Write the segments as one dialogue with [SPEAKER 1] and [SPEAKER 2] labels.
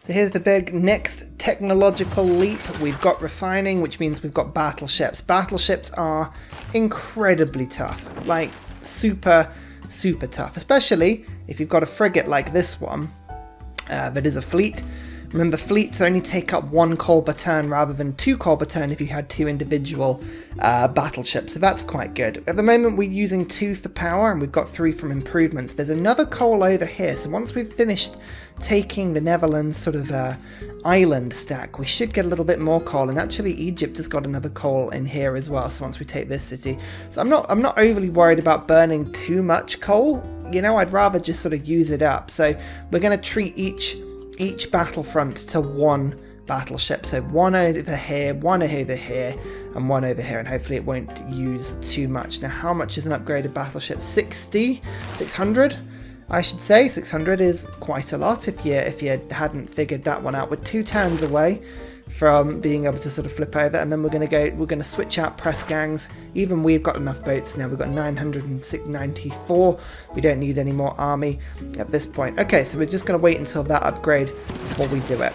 [SPEAKER 1] So here's the big next technological leap. We've got refining, which means we've got battleships. Battleships are incredibly tough, like super, super tough, especially if you've got a frigate like this one that is a fleet. Remember, fleets only take up 1 coal per turn rather than 2 coal per turn if you had 2 individual battleships, so that's quite good. At the moment we're using 2 for power and we've got 3 from improvements. There's another coal over here, so once we've finished taking the Netherlands sort of island stack, we should get a little bit more coal, and actually Egypt has got another coal in here as well, so once we take this city. So I'm not overly worried about burning too much coal, you know, I'd rather just sort of use it up. So we're going to treat each battlefront to 1 battleship. So 1 over here, 1 over here, and 1 over here, and hopefully it won't use too much. Now, how much is an upgraded battleship? 600, I should say. 600 is quite a lot if you hadn't figured that one out. We're 2 turns away from being able to sort of flip over, and then we're going to switch out press gangs. Even we've got enough boats now. We've got 994. We don't need any more army at this point. Okay, so we're just going to wait until that upgrade before we do it.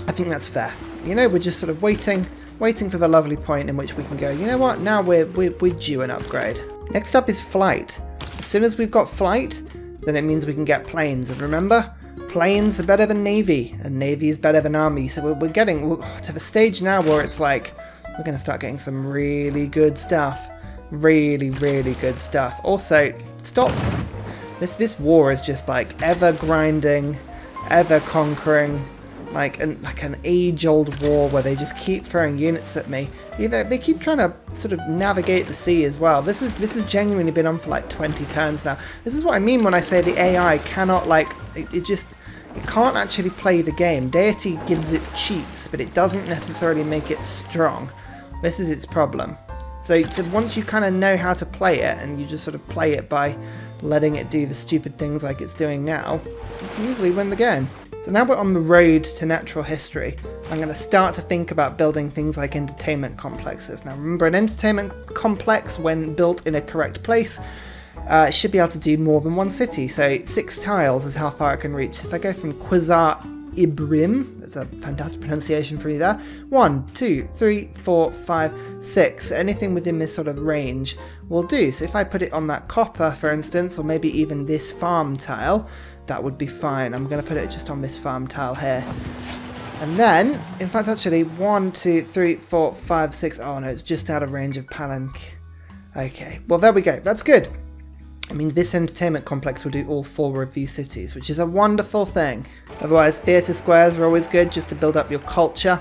[SPEAKER 1] I think that's fair. You know, we're just sort of waiting for the lovely point in which we can go, you know what, now we're due an upgrade. Next up is flight. As soon as we've got flight, then it means we can get planes. And remember, planes are better than navy, and navy is better than army. So we're getting to the stage now where it's like we're going to start getting some really good stuff. Really, really good stuff. Also, stop. This war is just like ever grinding, ever conquering, like an age-old war where they just keep throwing units at me. They keep trying to sort of navigate the sea as well. This has genuinely been on for like 20 turns now. This is what I mean when I say the AI cannot, like, it can't actually play the game. DEITY gives it cheats, but it doesn't necessarily make it strong. This is its problem. So once you kind of know how to play it, and you just sort of play it by letting it do the stupid things like it's doing now, you can easily win the game. So now we're on the road to natural history. I'm going to start to think about building things like entertainment complexes. Now remember, an entertainment complex, when built in a correct place, should be able to do more than 1 city. So 6 tiles is how far it can reach. If I go from Quasar Ibrim, that's a fantastic pronunciation for you there, 1, 2, 3, 4, 5, 6, anything within this sort of range will do. So if I put it on that copper, for instance, or maybe even this farm tile, that would be fine. I'm going to put it just on this farm tile here. And then, in fact, actually, 1, 2, 3, 4, 5, 6, oh no, it's just out of range of Palanque. Okay, well there we go, that's good. It means this entertainment complex will do all 4 of these cities, which is a wonderful thing. Otherwise, theatre squares are always good just to build up your culture.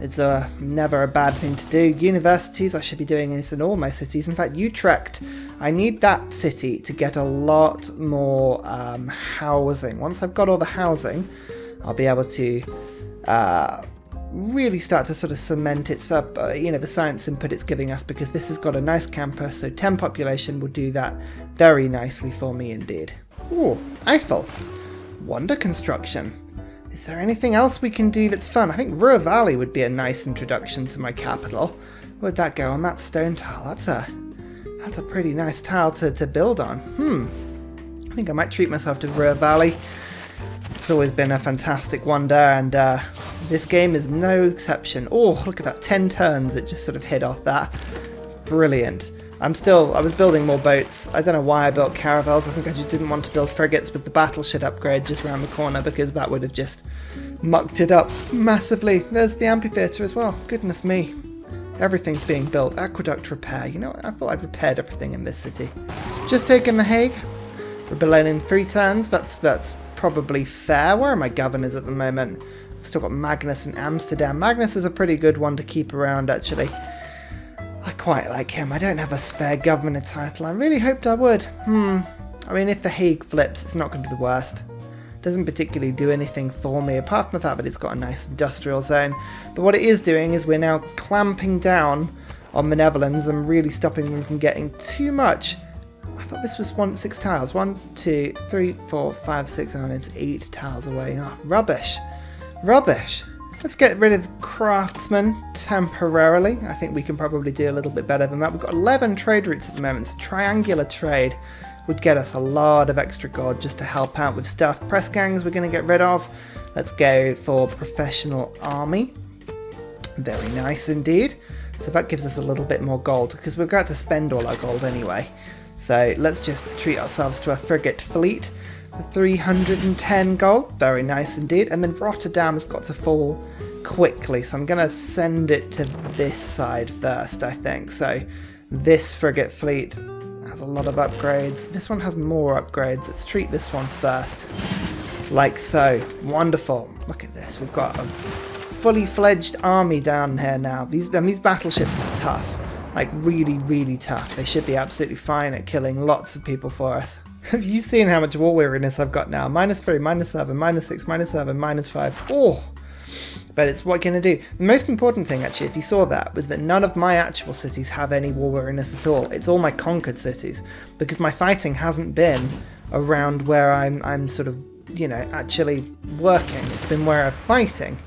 [SPEAKER 1] It's never a bad thing to do. Universities, I should be doing this in all my cities. In fact, Utrecht, I need that city to get a lot more housing. Once I've got all the housing, I'll be able to really start to sort of cement its the science input it's giving us, because this has got a nice campus, so 10 population will do that very nicely for me indeed. Ooh, Eiffel. Wonder construction. Is there anything else we can do that's fun? I think Ruhr Valley would be a nice introduction to my capital. Where'd that go? On that stone tile. That's a pretty nice tile to build on. I think I might treat myself to Ruhr Valley. It's always been a fantastic wonder, and this game is no exception. Oh, look at that, 10 turns, it just sort of hit off that. Brilliant. I was building more boats. I don't know why I built caravels. I think I just didn't want to build frigates with the battleship upgrade just around the corner, because that would have just mucked it up massively. There's the amphitheatre as well. Goodness me. Everything's being built. Aqueduct repair. You know, I thought I'd repaired everything in this city. Just taken The Hague. Rebellion in 3 turns. That's probably fair. Where are my governors at the moment? I've still got Magnus and Amsterdam. Magnus is a pretty good one to keep around, actually. I quite like him. I don't have a spare governor title. I really hoped I would. I mean, if The Hague flips, it's not going to be the worst. It doesn't particularly do anything for me, apart from the fact that it's got a nice industrial zone. But what it is doing is we're now clamping down on the Netherlands and really stopping them from getting too much. I thought this was 6 tiles. 1, 2, 3, 4, 5, 6, and it's 8 tiles away. Oh, rubbish. Rubbish. Let's get rid of craftsmen temporarily. I think we can probably do a little bit better than that. We've got 11 trade routes at the moment, so triangular trade would get us a lot of extra gold just to help out with stuff. Press gangs we're going to get rid of. Let's go for professional army. Very nice indeed. So that gives us a little bit more gold, because we're going to spend all our gold anyway. So let's just treat ourselves to a frigate fleet for 310 gold. Very nice indeed. And then Rotterdam's got to fall quickly, so I'm going to send it to this side first, I think. So this frigate fleet has a lot of upgrades. This one has more upgrades. Let's treat this one first. Like so. Wonderful. Look at this. We've got a fully fledged army down here now. These battleships are tough. Like really, really tough. They should be absolutely fine at killing lots of people for us. Have you seen how much war weariness I've got now? -3, -7, -6, -7, -5. Oh! But it's what you're going to do. The most important thing, actually, if you saw that, was that none of my actual cities have any war weariness at all. It's all my conquered cities. Because my fighting hasn't been around where I'm sort of, you know, actually working. It's been where I'm fighting,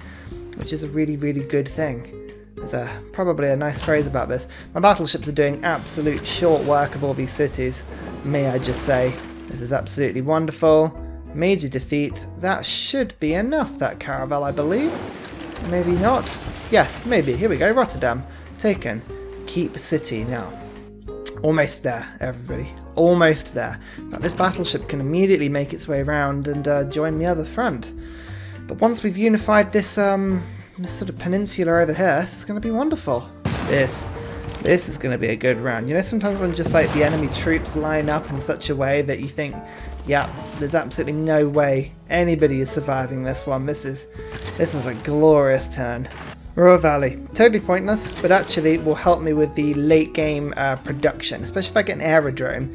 [SPEAKER 1] which is a really, really good thing. There's probably a nice phrase about this. My battleships are doing absolute short work of all these cities, may I just say. This is absolutely wonderful. Major defeat. That should be enough, that caravel, I believe. Maybe not. Yes, maybe. Here we go. Rotterdam. Taken. Keep city now. Almost there, everybody. Almost there. Now, this battleship can immediately make its way around and join the other front. But once we've unified this sort of peninsula over here, this is going to be wonderful. This is going to be a good round. You know, sometimes when just like the enemy troops line up in such a way that you think, yeah, there's absolutely no way anybody is surviving this one. This is a glorious turn. Ruhr Valley, totally pointless, but actually will help me with the late game production, especially if I get an aerodrome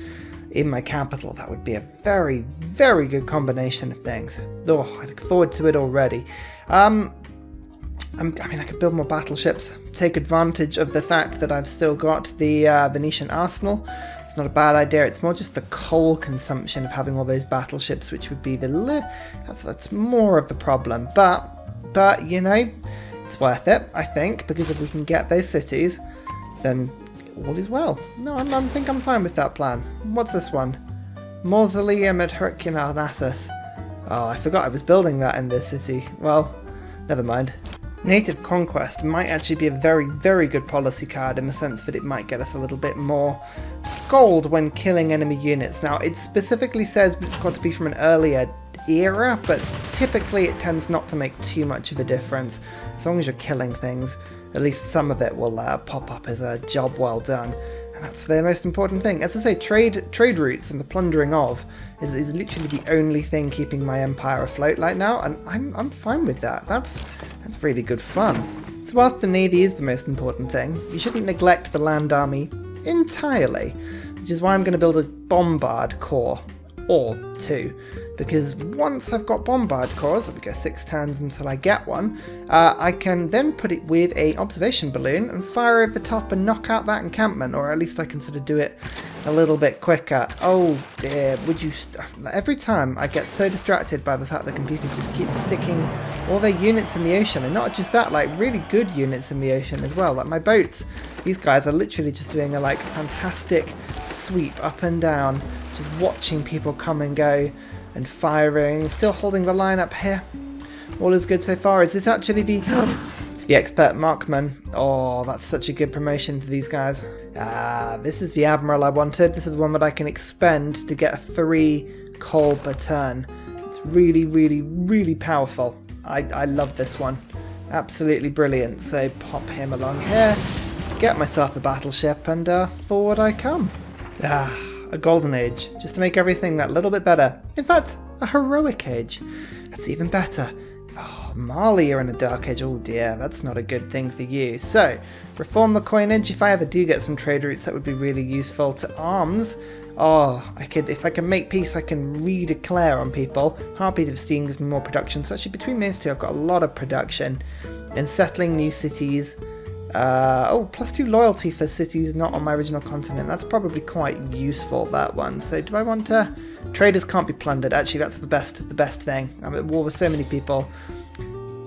[SPEAKER 1] in my capital. That would be a very, very good combination of things. Oh, I look forward to it already. I mean, I could build more battleships, take advantage of the fact that I've still got the Venetian arsenal. It's not a bad idea. It's more just the coal consumption of having all those battleships, which would be that's more of the problem. But you know, it's worth it, I think, because if we can get those cities, then all is well. No, I think I'm fine with that plan. What's this one? Mausoleum at Herculanassus. Oh, I forgot I was building that in this city. Well, never mind. Native Conquest might actually be a very, very good policy card in the sense that it might get us a little bit more gold when killing enemy units. Now, it specifically says it's got to be from an earlier era, but typically it tends not to make too much of a difference. As long as you're killing things, at least some of it will pop up as a job well done. And that's the most important thing. As I say, trade routes and the plundering of is literally the only thing keeping my empire afloat right now, and I'm fine with that. That's really good fun. So whilst the navy is the most important thing, you shouldn't neglect the land army entirely, which is why I'm going to build a bombard corps, or two, because once I've got bombard corps, we go 6 turns until I get one, I can then put it with a observation balloon and fire over the top and knock out that encampment, or at least I can sort of do it a little bit quicker. Oh dear, would you every time I get so distracted by the fact the computer just keeps sticking all their units in the ocean, and not just that, like really good units in the ocean as well. Like my boats, these guys are literally just doing a like fantastic sweep up and down, just watching people come and go and firing, still holding the line up here. All is good so far. Is this actually the it's the expert marksman? Oh, that's such a good promotion to these guys. This is the admiral I wanted. This is the one that I can expend to get 3 coal per turn. It's really, really, really powerful. I love this one. Absolutely brilliant. So pop him along here, get myself a battleship, and forward I come. A golden age, just to make everything that little bit better. In fact, a heroic age. That's even better. Oh, Mali, you're in a dark age. Oh dear, that's not a good thing for you. So, reform the coinage. If I ever do get some trade routes, that would be really useful. To arms. Oh, if I can make peace, I can redeclare on people. Heartbeat of Steam gives me more production. So actually, between those two, I've got a lot of production. And settling new cities. +2 loyalty for cities not on my original continent. That's probably quite useful, that one. So do I want to... Traders can't be plundered. Actually, that's the best thing. I'm at war with so many people.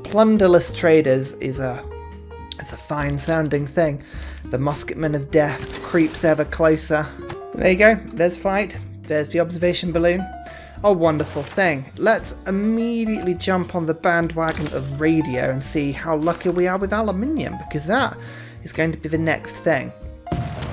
[SPEAKER 1] Plunderless traders is it's a fine sounding thing. The musketman of death creeps ever closer. There you go. There's flight. There's the observation balloon. a wonderful thing. Let's immediately jump on the bandwagon of radio and see how lucky we are with aluminium, because that is going to be the next thing.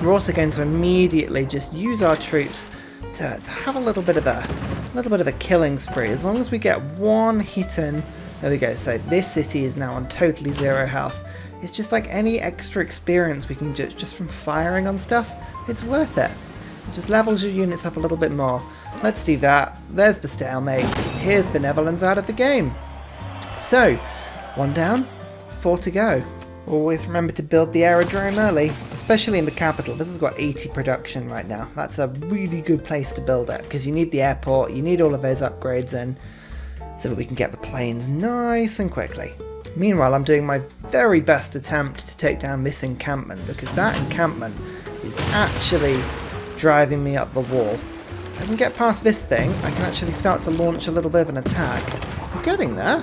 [SPEAKER 1] We're also going to immediately just use our troops to have a little bit of a killing spree. As long as we get one hit in, there we go. So this city is now on totally 0 health. It's just like any extra experience we can get just from firing on stuff. It's worth it. It just levels your units up a little bit more. Let's do that. There's the stalemate. Here's the Netherlands out of the game. So 1 down, 4 to go. Always remember to build the aerodrome early, especially in the capital. This has got 80 production right now. That's a really good place to build it, because you need the airport, you need all of those upgrades in, so that we can get the planes nice and quickly. Meanwhile, I'm doing my very best attempt to take down this encampment, because that encampment is actually driving me up the wall. If I can get past this thing, I can actually start to launch a little bit of an attack. We're getting there,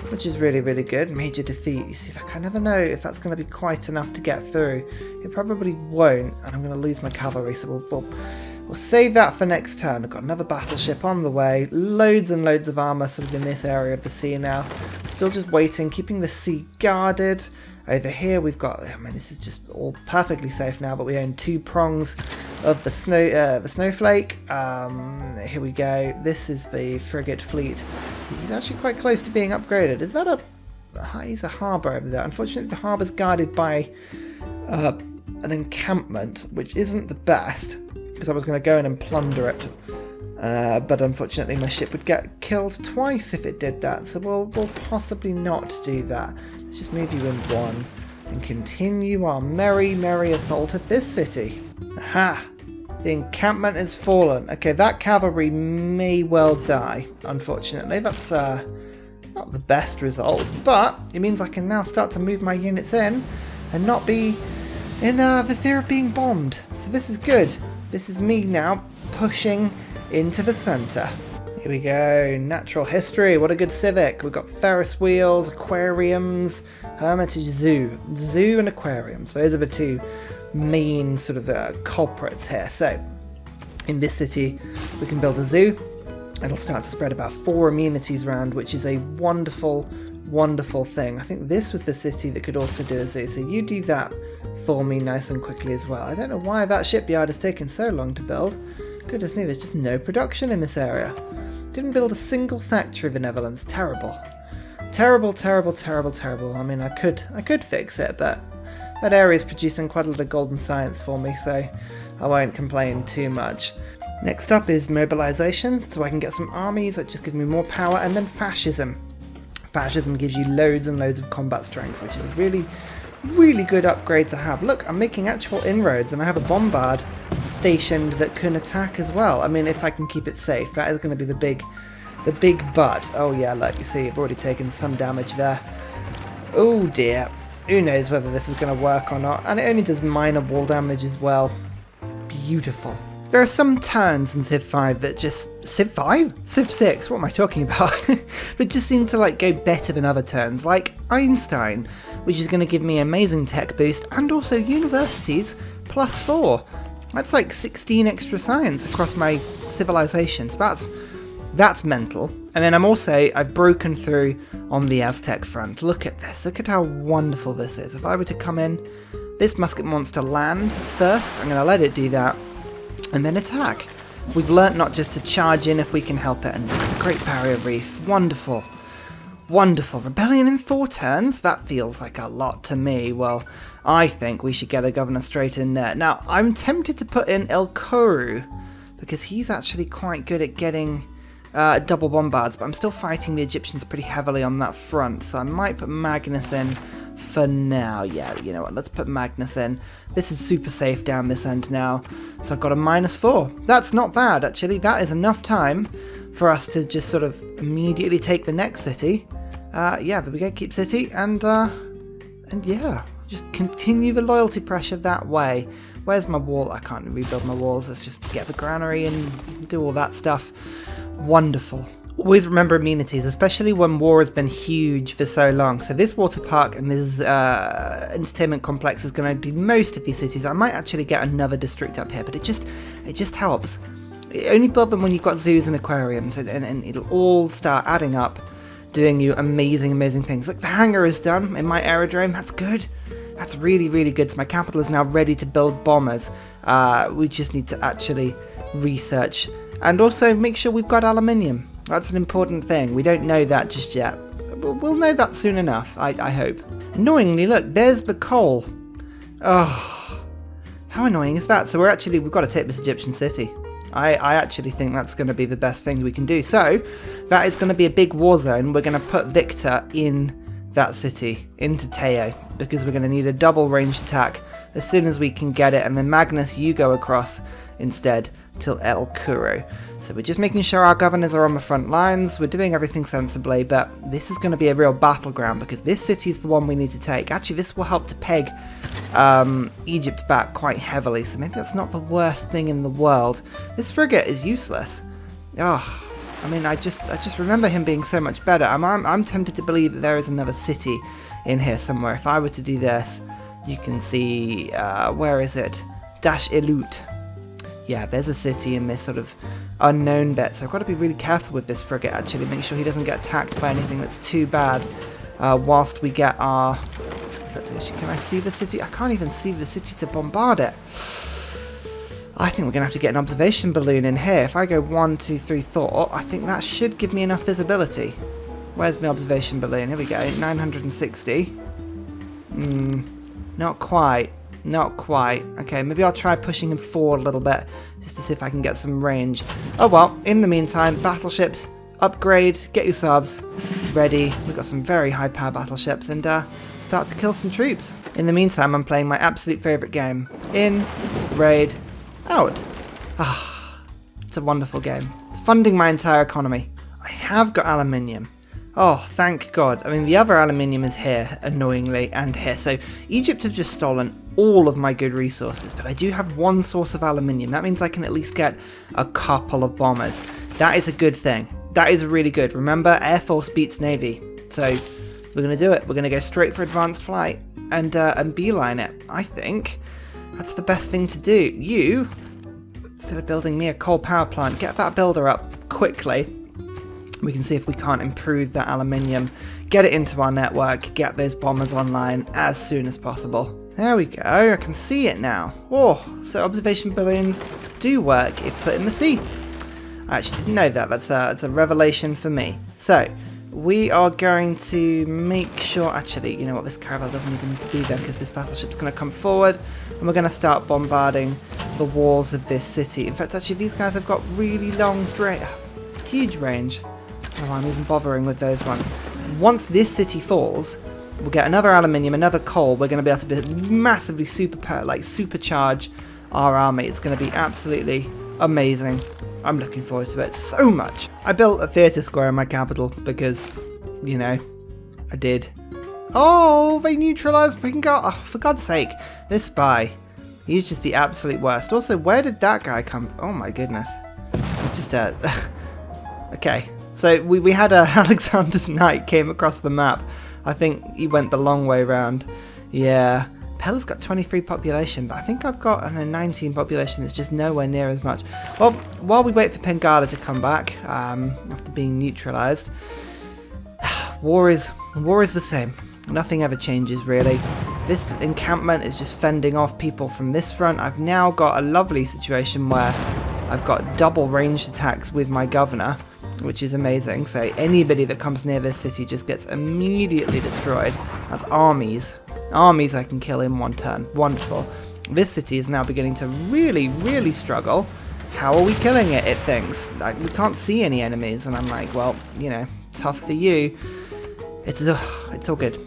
[SPEAKER 1] which is really, really good. Major defeat. You see, I never know if that's going to be quite enough to get through. It probably won't, and I'm going to lose my cavalry, so we'll save that for next turn. I've got another battleship on the way. Loads and loads of armour sort of in this area of the sea now. Still just waiting, keeping the sea guarded. Over here we've got, I mean, this is just all perfectly safe now, but we own 2 prongs of the snowflake. Here we go. This is the Frigate Fleet. He's actually quite close to being upgraded. Is that he's a harbour over there. Unfortunately, the harbour's guarded by an encampment, which isn't the best, because I was going to go in and plunder it. But unfortunately my ship would get killed twice if it did that, so we'll possibly not do that. Let's just move you in 1 and continue our merry assault at this city. Aha! The encampment has fallen. Okay, that cavalry may well die, unfortunately. That's not the best result, but it means I can now start to move my units in and not be in the fear of being bombed. So this is good. This is me now pushing into the centre. Here we go. Natural history. What a good civic. We've got Ferris wheels, aquariums, Hermitage Zoo. Zoo and aquariums. Those are the 2 main sort of culprits here. So in this city we can build a zoo. It'll start to spread about 4 immunities around, which is a wonderful thing. I think this was the city that could also do a zoo, so you do that for me nice and quickly as well. I don't know why that shipyard has taken so long to build. Goodness me, there's just no production in this area. Didn't build a single factory, the Netherlands. Terrible. Terrible. I mean, I could fix it, but that area is producing quite a lot of golden science for me, so I won't complain too much. Next up is mobilization, so I can get some armies that just give me more power, and then fascism. Fascism gives you loads and loads of combat strength, which is a really good upgrade to have. Look, I'm making actual inroads, and I have a bombard stationed that can attack as well. I mean, if I can keep it safe, that is going to be the big but. Oh yeah, look, you see, I've already taken some damage there. Oh dear. Who knows whether this is going to work or not, and it only does minor wall damage as well. Beautiful. There are some turns in Civ 5 that just... Civ 5? Civ 6? What am I talking about? That just seem to go better than other turns, like Einstein, which is going to give me amazing tech boost, and also universities +4. That's like 16 extra science across my civilizations. That's mental. And then I've broken through on the Aztec front. Look at this. Look at how wonderful this is. If I were to come in, this musket monster land first, I'm going to let it do that, and then attack. We've learnt not just to charge in if we can help it, and Great Barrier Reef. Wonderful. Rebellion in 4 turns? That feels like a lot to me. Well, I think we should get a governor straight in there. Now, I'm tempted to put in El Koru, because he's actually quite good at getting double bombards, but I'm still fighting the Egyptians pretty heavily on that front, so I might put Magnus in for now. Yeah, you know what, let's put Magnus in. This is super safe down this end now, so I've got a -4. That's not bad, actually. That is enough time for us to just sort of immediately take the next city. Yeah, there we go, keep city, and yeah, just continue the loyalty pressure that way. Where's my wall? I can't rebuild my walls. Let's just get the granary and do all that stuff. Wonderful. Always remember amenities, especially when war has been huge for so long. So this water park and this entertainment complex is going to do most of these cities. I might actually get another district up here, but it just helps. only build them when you've got zoos and aquariums, and it'll all start adding up, doing you amazing things. Look, the hangar is done in my aerodrome. That's good. That's really, really good. So my capital is now ready to build bombers. We just need to actually research and also make sure we've got aluminium. That's an important thing. We don't know that just yet. We'll know that soon enough, I hope. Annoyingly, look, there's the coal. Oh, how annoying is that? So we've got to take this Egyptian city. I actually think that's going to be the best thing we can do. So that is going to be a big war zone. We're going to put Victor in that city, into Teo, because we're going to need a double ranged attack as soon as we can get it. And then Magnus, you go across instead till El Kuro. So we're just making sure our governors are on the front lines. We're doing everything sensibly, but this is going to be a real battleground because this city is the one we need to take. Actually, this will help to peg Egypt back quite heavily, so maybe that's not the worst thing in the world. This frigate is useless. Oh, I mean, I just remember him being so much better. I'm tempted to believe that there is another city in here somewhere. If I were to do this, you can see, where is it? Dash Elut. Yeah, there's a city in this sort of unknown bit, so I've got to be really careful with this frigate, actually, make sure he doesn't get attacked by anything that's too bad whilst we get our... Can I see the city? I can't even see the city to bombard it. I think we're going to have to get an observation balloon in here. If I go 1, 2, 3, 4, I think that should give me enough visibility. Where's my observation balloon? Here we go, 960. Not quite. Not quite. Okay, maybe I'll try pushing him forward a little bit, just to see if I can get some range. Oh well, in the meantime, battleships, upgrade, get your subs ready. We've got some very high power battleships, and start to kill some troops. In the meantime, I'm playing my absolute favourite game. In, raid, out. Ah, it's a wonderful game. It's funding my entire economy. I have got aluminium. Oh, thank God. I mean, the other aluminium is here, annoyingly, and here. So Egypt have just stolen all of my good resources, but I do have one source of aluminium. That means I can at least get a couple of bombers. That is a good thing. That is really good. Remember, Air Force beats Navy. So we're going to do it. We're going to go straight for advanced flight and beeline it. I think that's the best thing to do. You, instead of building me a coal power plant, get that builder up quickly. We can see if we can't improve that aluminium, get it into our network, get those bombers online as soon as possible. There we go, I can see it now. Oh, so observation balloons do work if put in the sea. I actually didn't know that, that's a revelation for me. So, we are going to make sure, actually, you know what, this caravel doesn't even need to be there because this battleship's going to come forward and we're going to start bombarding the walls of this city. In fact, actually, these guys have got really long, huge range. Oh, I'm even bothering with those ones. Once this city falls, we'll get another aluminium, another coal. We're going to be able to massively supercharge our army. It's going to be absolutely amazing. I'm looking forward to it so much. I built a theatre square in my capital because, you know, I did. Oh, they neutralised Pingo. Oh, for God's sake. This spy. He's just the absolute worst. Also, where did that guy come from? Oh my goodness. It's just a... Okay. So we had Alexander's Knight came across the map. I think he went the long way round. Yeah. Pella's got 23 population, but I think I've got 19 population. It's just nowhere near as much. Well, while we wait for Pengala to come back, after being neutralised, war is the same. Nothing ever changes, really. This encampment is just fending off people from this front. I've now got a lovely situation where I've got double ranged attacks with my governor, which is amazing. So anybody that comes near this city just gets immediately destroyed. That's armies. Armies I can kill in one turn. Wonderful. This city is now beginning to really, really struggle. How are we killing it? It thinks. We can't see any enemies. And I'm like, well, you know, tough for you. It's all good.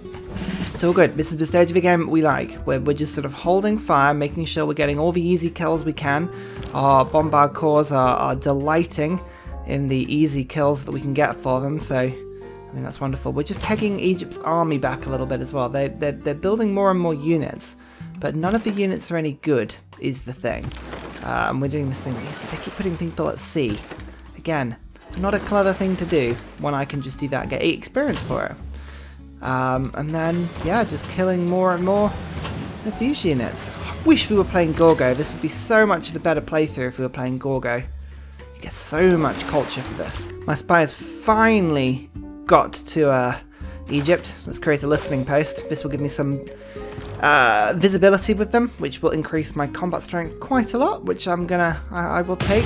[SPEAKER 1] It's all good. This is the stage of the game we like. We're just sort of holding fire, making sure we're getting all the easy kills we can. Our bombard corps are delighting in the easy kills that we can get for them, so I think that's wonderful. We're just pegging Egypt's army back a little bit as well. They're building more and more units, but none of the units are any good, is the thing. And we're doing this thing, they keep putting people at sea. Again, not a clever thing to do when I can just do that and get 8 experience for it. And then, yeah, just killing more and more of these units. I wish we were playing Gorgo. This would be so much of a better playthrough if we were playing Gorgo. You get so much culture for this. My spies finally got to Egypt. Let's create a listening post. This will give me some visibility with them, which will increase my combat strength quite a lot, which I will take.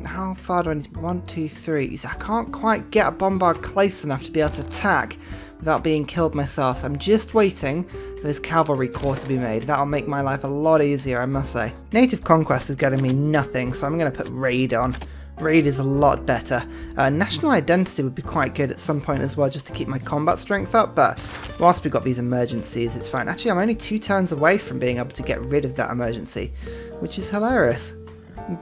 [SPEAKER 1] How far do I need to be? 1, 2, 3. So I can't quite get a bombard close enough to be able to attack without being killed myself. So I'm just waiting for this cavalry corps to be made. That'll make my life a lot easier, I must say. Native conquest is getting me nothing, so I'm going to put raid on. Raid is a lot better. National identity would be quite good at some point as well, just to keep my combat strength up, but whilst we've got these emergencies, it's fine. Actually, I'm only 2 turns away from being able to get rid of that emergency, which is hilarious.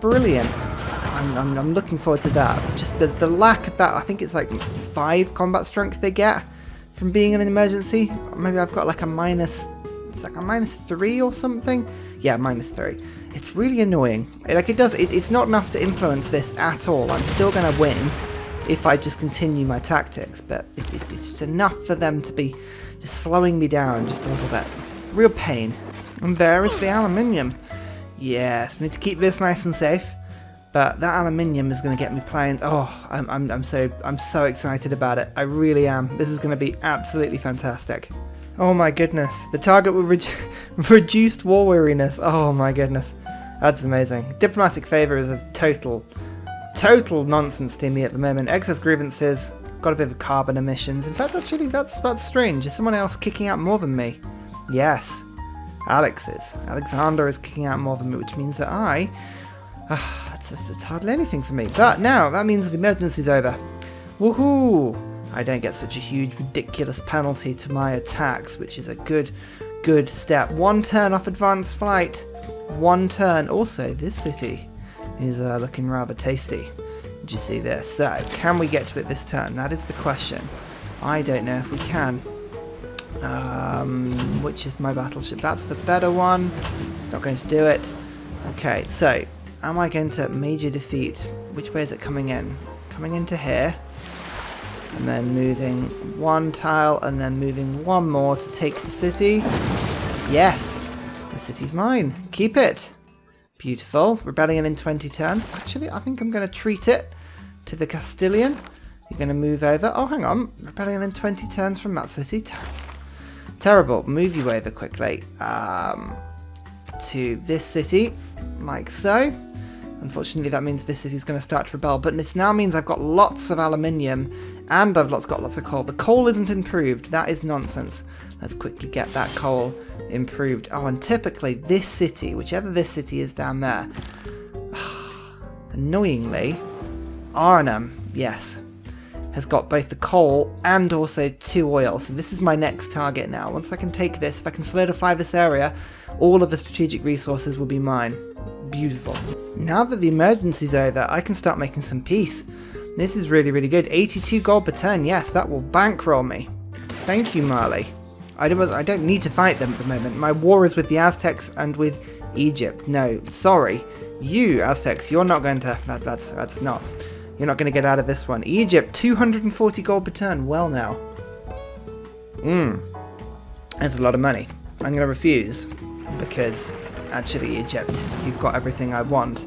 [SPEAKER 1] Brilliant. I'm looking forward to that. Just the lack of that, I think it's like 5 combat strength they get from being in an emergency. Maybe I've got like a minus, it's like a -3 or something. Yeah, -3. It's really annoying. It's not enough to influence this at all. I'm still going to win if I just continue my tactics, but it's just enough for them to be just slowing me down just a little bit. Real pain. And there is the aluminium. Yes, we need to keep this nice and safe. But that aluminium is going to get me planes. Oh, I'm so excited about it. I really am. This is going to be absolutely fantastic. Oh my goodness. The target with reduced war weariness. Oh my goodness. That's amazing. Diplomatic favour is a total nonsense to me at the moment. Excess grievances. Got a bit of carbon emissions. In fact, actually, that's strange. Is someone else kicking out more than me? Yes. Alex is. Alexander is kicking out more than me, which means that it's hardly anything for me. But now, that means the emergency's over. Woohoo! I don't get such a huge, ridiculous penalty to my attacks, which is a good step. 1 turn off advanced flight. 1 turn. Also, this city is looking rather tasty. Did you see this? So, can we get to it this turn? That is the question. I don't know if we can. Which is my battleship? That's the better one. It's not going to do it. Okay, so, am I going to major defeat? Which way is it coming in? Coming into here. And then moving 1 tile, and then moving 1 more to take the city. Yes! The city's mine. Keep it! Beautiful. Rebellion in 20 turns. Actually, I think I'm going to treat it to the Castilian. You're going to move over. Oh, hang on. Rebellion in 20 turns from that city. Terrible. Move you over quickly. To this city. Like so. Unfortunately, that means this city's going to start to rebel. But this now means I've got lots of aluminium. And I've got lots of coal. The coal isn't improved. That is nonsense. Let's quickly get that coal improved. Oh, and typically this city, whichever this city is down there, annoyingly, Arnhem, yes, has got both the coal and also 2 oil. So this is my next target now. Once I can take this, if I can solidify this area, all of the strategic resources will be mine. Beautiful. Now that the emergency's over, I can start making some peace. This is really, really good. 82 gold per turn. Yes, that will bankroll me. Thank you, Mali. I don't need to fight them at the moment. My war is with the Aztecs and with Egypt. No, sorry. You, Aztecs, you're not going to... That's not... You're not going to get out of this one. Egypt, 240 gold per turn. Well, now. That's a lot of money. I'm going to refuse. Because, actually, Egypt, you've got everything I want.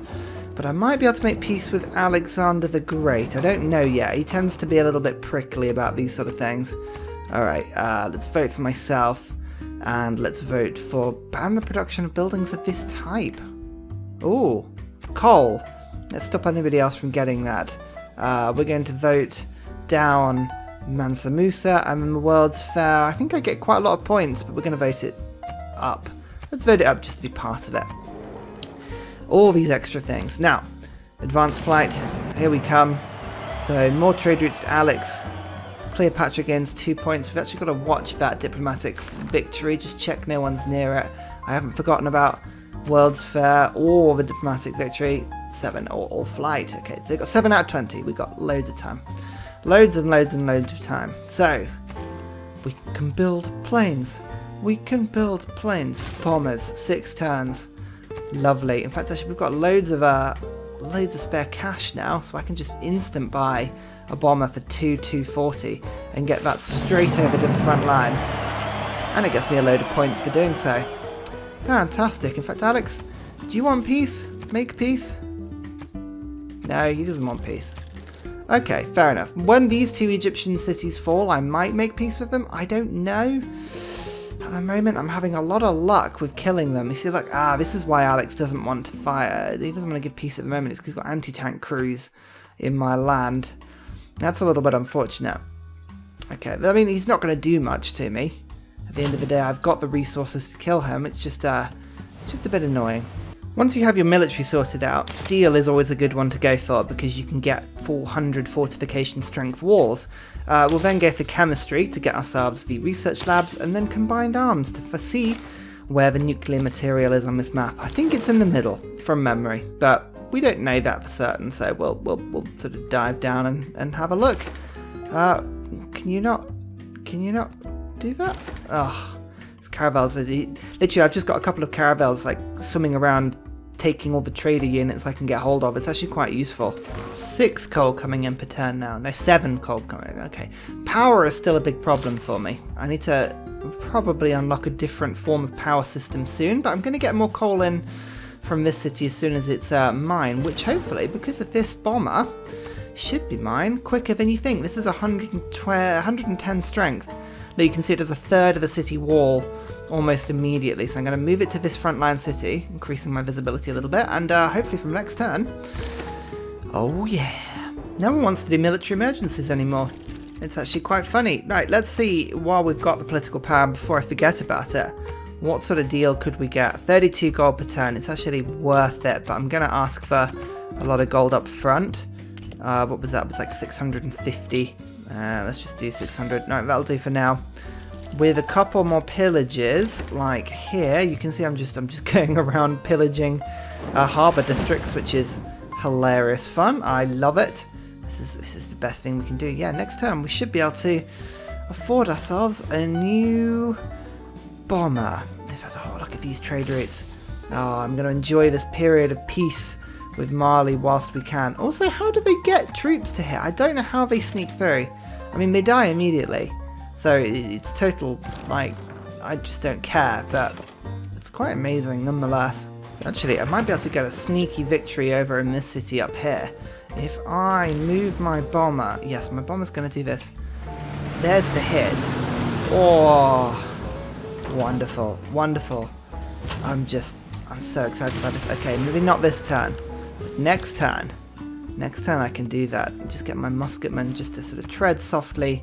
[SPEAKER 1] But I might be able to make peace with Alexander the Great. I don't know yet. He tends to be a little bit prickly about these sort of things. Alright, let's vote for myself. And let's vote for ban the production of buildings of this type. Ooh, coal. Let's stop anybody else from getting that. We're going to vote down Mansa Musa and then the World's Fair. I think I get quite a lot of points, but we're going to vote it up. Let's vote it up just to be part of it. All these extra things. Now, advanced flight, here we come. So, more trade routes to Alex. Cleopatra gains 2 points. We've actually got to watch that diplomatic victory. Just check no one's near it. I haven't forgotten about World's Fair or the diplomatic victory. 7 or flight. Okay, they've got 7 out of 20. We've got loads of time. Loads and loads and loads of time. So, we can build planes. We can build planes. Bombers, 6 turns. Lovely. In fact, actually, we've got loads of spare cash now, so I can just instant buy a bomber for 240 and get that straight over to the front line. And it gets me a load of points for doing so. Fantastic. In fact, Alex, do you want peace? Make peace? No, he doesn't want peace. Okay, fair enough. When these two Egyptian cities fall, I might make peace with them. I don't know. At the moment, I'm having a lot of luck with killing them. You see, look, this is why Alex doesn't want to fire. He doesn't want to give peace at the moment. It's because he's got anti-tank crews in my land. That's a little bit unfortunate. Okay, but I mean, he's not going to do much to me. At the end of the day, I've got the resources to kill him. It's just a bit annoying. Once you have your military sorted out, steel is always a good one to go for because you can get 400 fortification strength walls. We'll then go for chemistry to get ourselves the research labs, and then combined arms to foresee where the nuclear material is on this map. I think it's in the middle from memory, but we don't know that for certain, so we'll sort of dive down and have a look. Can you not do that? Oh, it's caravels. Literally, I've just got a couple of caravels like swimming around, taking all the trader units I can get hold of. It's actually quite useful. 6 coal coming in per turn now. No, 7 coal coming. Okay. Power is still a big problem for me. I need to probably unlock a different form of power system soon, but I'm going to get more coal in from this city as soon as it's mine, which hopefully, because of this bomber, should be mine quicker than you think. This is 110 strength. Now you can see it does a third of the city wall almost immediately, so I'm going to move it to this frontline city, increasing my visibility a little bit, and hopefully from next turn, oh yeah, no one wants to do military emergencies anymore. It's actually quite funny. Right, let's see, while we've got the political power, before I forget about it, what sort of deal could we get? 32 gold per turn. It's actually worth it, but I'm going to ask for a lot of gold up front. What was that? It was like 650. Let's just do 600. No, that'll do for now. With a couple more pillages, like here, you can see I'm just going around pillaging harbour districts, which is hilarious fun. I love it. This is the best thing we can do. Yeah, next turn we should be able to afford ourselves a new bomber. In fact, oh, look at these trade routes. Oh, I'm going to enjoy this period of peace with Mali whilst we can. Also, how do they get troops to here? I don't know how they sneak through. I mean, they die immediately. So it's total, like, I just don't care, but it's quite amazing nonetheless. Actually, I might be able to get a sneaky victory over in this city up here. If I move my bomber, yes, my bomber's going to do this. There's the hit. Oh, wonderful, wonderful. I'm so excited about this. Okay, maybe not this turn. Next turn I can do that. Just get my musketmen just to sort of tread softly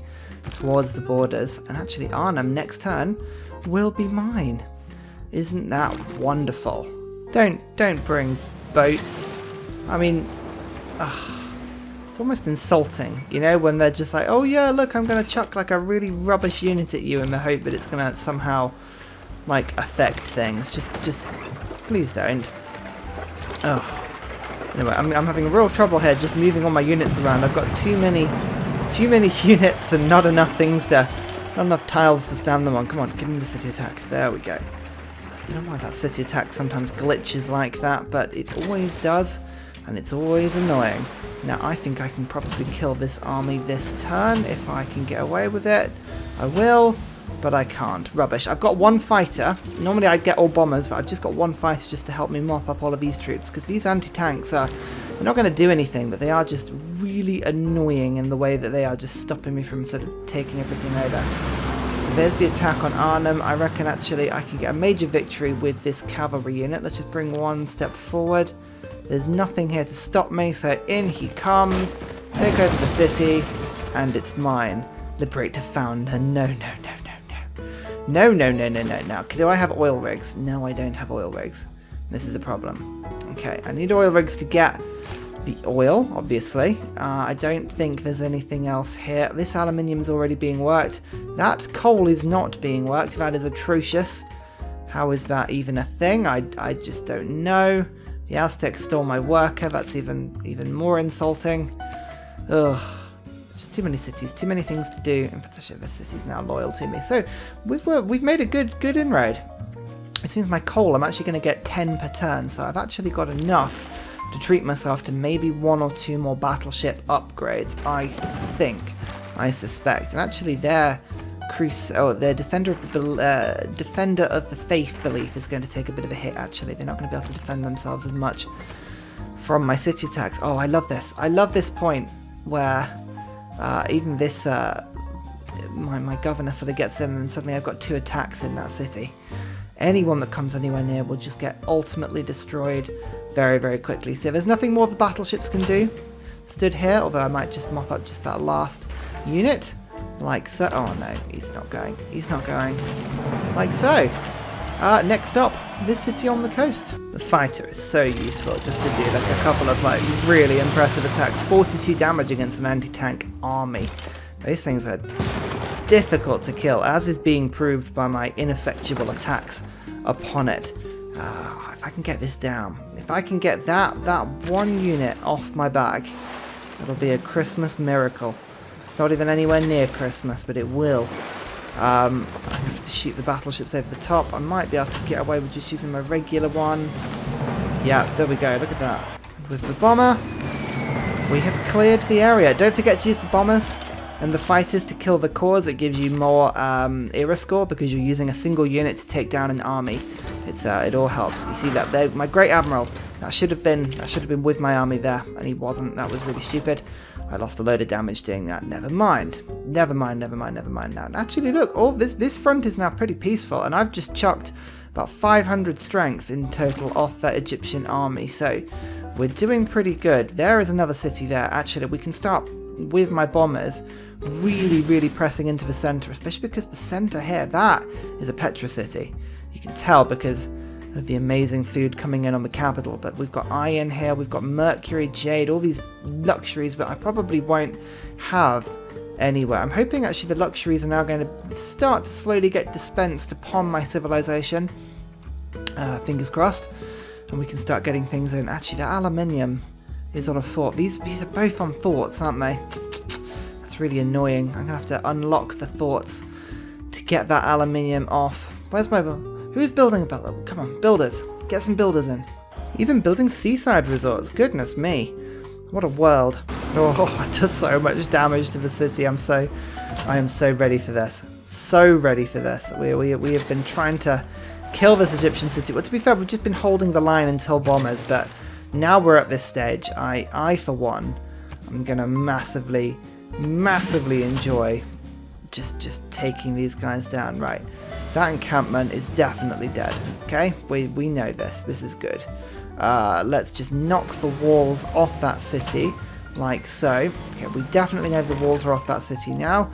[SPEAKER 1] towards the borders. And actually, Arnhem next turn will be mine. Isn't that wonderful? Don't bring boats. I mean, it's almost insulting, you know, when they're just like, oh yeah, look, I'm going to chuck like a really rubbish unit at you in the hope that it's going to somehow like affect things. Just please don't. Oh. Anyway, I'm having real trouble here just moving all my units around. I've got too many units and not enough tiles to stand them on. Come on, give me the city attack. There we go. I don't know why that city attack sometimes glitches like that, but it always does, and it's always annoying. Now, I think I can probably kill this army this turn if I can get away with it. I will, but I can't. Rubbish. I've got one fighter. Normally I'd get all bombers, but I've just got one fighter just to help me mop up all of these troops, because these anti-tanks they're not going to do anything, but they are just really annoying in the way that they are just stopping me from sort of taking everything over. So there's the attack on Arnhem. I reckon actually I can get a major victory with this cavalry unit. Let's just bring one step forward. There's nothing here to stop me, so in he comes. Take over the city, and it's mine. Liberate the founder. No. No. Now, do I have oil rigs? No, I don't have oil rigs. This is a problem. Okay, I need oil rigs to get the oil, obviously. I don't think there's anything else here. This aluminium's already being worked. That coal is not being worked. That is atrocious. How is that even a thing? I just don't know. The Aztecs stole my worker. That's even more insulting. Ugh. Just too many cities, too many things to do. In fact, actually, this city's now loyal to me. So we've made a good inroad. It seems my coal, I'm actually going to get 10 per turn. So I've actually got enough to treat myself to maybe 1 or 2 more battleship upgrades, I think, I suspect. And actually their the Defender of the Faith belief is going to take a bit of a hit, actually. They're not going to be able to defend themselves as much from my city attacks. Oh, I love this. I love this point where even this, my governor sort of gets in and suddenly I've got 2 attacks in that city. Anyone that comes anywhere near will just get ultimately destroyed very, very quickly. So there's nothing more the battleships can do. Stood here, although I might just mop up just that last unit. Like so. Oh no, he's not going. He's not going. Like so. Next up, this city on the coast. The fighter is so useful just to do like a couple of like really impressive attacks. 42 damage against an anti-tank army. Those things are difficult to kill, as is being proved by my ineffectual attacks upon it. If I can get this down, if I can get that one unit off my back, it'll be a Christmas miracle. It's not even anywhere near Christmas, but it will. I'm going to have to shoot the battleships over the top. I might be able to get away with just using my regular one. Yeah, there we go, look at that. With the bomber, we have cleared the area. Don't forget to use the bombers and the fighters to kill the cores. It gives you more era score because you're using a single unit to take down an army. It all helps. You see that there, my great admiral. That should have been with my army there, and he wasn't. That was really stupid. I lost a load of damage doing that. Never mind. Never mind. Now, actually, look, all this front is now pretty peaceful, and I've just chucked about 500 strength in total off that Egyptian army. So we're doing pretty good. There is another city there. Actually, we can start with my bombers really pressing into the center, especially because the center here, that is a Petra city. You can tell because of the amazing food coming in on the capital. But we've got iron here, we've got mercury, jade, all these luxuries, but I probably won't have anywhere. I'm hoping actually the luxuries are now going to start to slowly get dispensed upon my civilization. Fingers crossed. And we can start getting things in. Actually, the aluminium is on a fort. These are both on thoughts, aren't they? That's really annoying. I'm going to have to unlock the thoughts to get that aluminium off. Where's my... Who's building a battle? Come on, builders. Get some builders in. Even building seaside resorts. Goodness me. What a world. Oh, it does so much damage to the city. I am so ready for this. So ready for this. We have been trying to kill this Egyptian city. Well, to be fair, we've just been holding the line until bombers, but now we're at this stage. I for one, I'm going to massively enjoy just taking these guys down. Right. That encampment is definitely dead. Okay, we know this. This is good. Let's just knock the walls off that city, like so. Okay, we definitely know the walls are off that city now.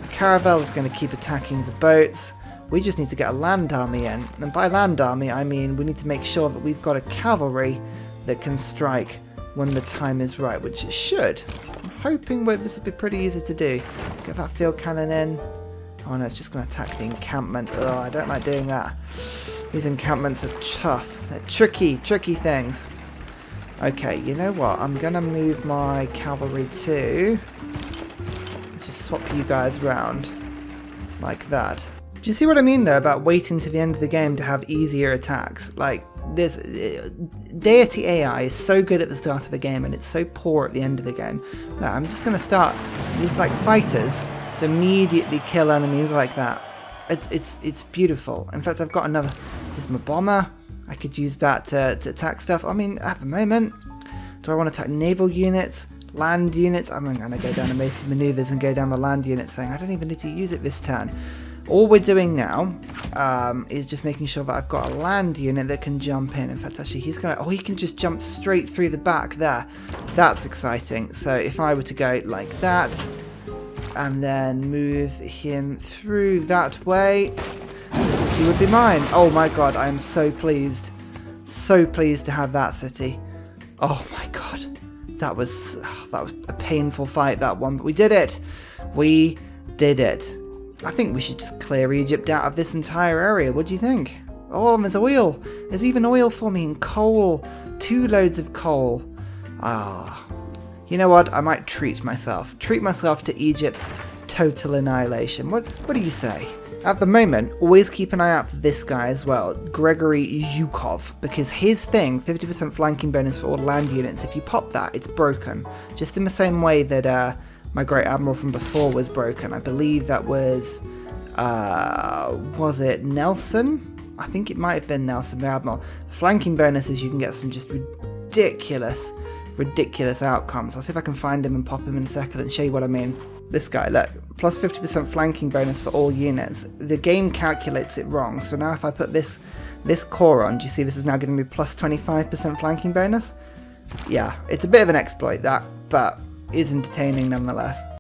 [SPEAKER 1] The caravel is going to keep attacking the boats. We just need to get a land army in. And by land army, I mean we need to make sure that we've got a cavalry that can strike when the time is right, which it should. I'm hoping this will be pretty easy to do. Get that field cannon in. Oh no, it's just going to attack the encampment. Oh, I don't like doing that. These encampments are tough. They're tricky things. Okay, you know what? I'm going to move my cavalry too. Let's just swap you guys around like that. Do you see what I mean though about waiting to the end of the game to have easier attacks? Like this, DEITY AI is so good at the start of the game and it's so poor at the end of the game. Now I'm just going to start these like fighters to immediately kill enemies like that. It's beautiful. In fact, I've got another. Here's my bomber. I could use that to attack stuff. I mean, at the moment, do I want to attack naval units, land units? I'm going to go down evasive maneuvers and go down the land units, saying I don't even need to use it this turn. All we're doing now is just making sure that I've got a land unit that can jump in. In fact, actually, he's going to... Oh, he can just jump straight through the back there. That's exciting. So if I were to go like that, and then move him through that way, the city would be mine. Oh my god, I am so pleased. So pleased to have that city. Oh my god. That was a painful fight, that one, but we did it. We did it. I think we should just clear Egypt out of this entire area. What do you think? Oh, and there's oil. There's even oil for me and coal. 2 loads of coal. Ah. You know what? I might treat myself to Egypt's total annihilation. What do you say? At the moment, always keep an eye out for this guy as well, Gregory Zhukov, because his thing, 50% flanking bonus for all land units, if you pop that, it's broken. Just in the same way that my Great Admiral from before was broken. I believe that was was it Nelson? I think it might have been Nelson, the Admiral. The flanking bonuses, you can get some just ridiculous outcomes. I'll see if I can find him and pop him in a second and show you what I mean. This guy, look, plus 50% flanking bonus for all units. The game calculates it wrong, so now if I put this core on, do you see this is now giving me plus 25% flanking bonus? Yeah, it's a bit of an exploit that, but is entertaining nonetheless.